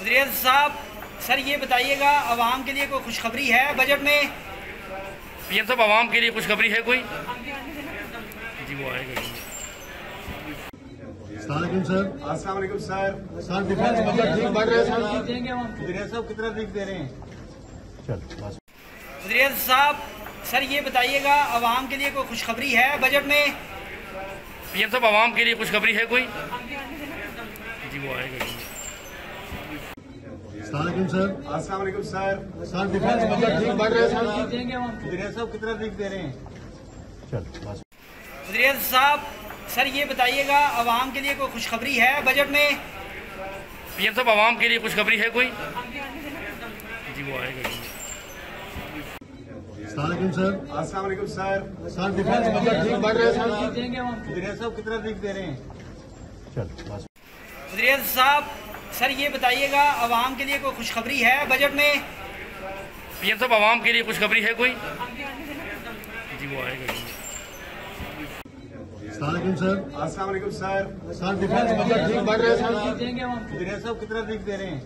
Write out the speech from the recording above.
वज़ीर साहब, सर ये बताइएगा, आवाम के लिए कोई खुशखबरी है बजट में? पीएम साहब, आवाम के लिए खुशखबरी है कोई? जी वो आएगा। अस्सलाम वालेकुम सर। डिफेंस बजट ठीक बढ़ रहा है वज़ीर साहब, कितना ठीक दे रहे हैं? वज़ीर साहब, सर ये बताइएगा, आवाम के लिए कोई खुशखबरी है बजट में? पीएम साहब, आवाम के लिए खुशखबरी है कोई? जी वो आएगा। अस्सलाम वालेकुम सर। डिफेंस बजट ठीक बढ़ रहा है वज़ीर साहब, कितना ठीक दे रहे हैं? वज़ीर साहब, सर ये बताइएगा, आवाम के लिए कोई खुशखबरी है बजट में? पीएम साहब, आवाम के लिए खुशखबरी है कोई? जी वो आएगा। अस्सलाम वालेकुम सर। डिफेंस बजट ठीक बढ़ रहा है वज़ीर साहब, कितना ठीक दे रहे हैं? वज़ीर साहब, सर ये बताइएगा, आवाम के लिए कोई खुशखबरी है बजट में? पीएम साहब, आवाम के लिए खुशखबरी है कोई? जी वो आएगा। अस्सलाम वालेकुम सर। डिफेंस बजट ठीक बढ़ रहा है वज़ीर साहब, कितना ठीक दे रहे हैं?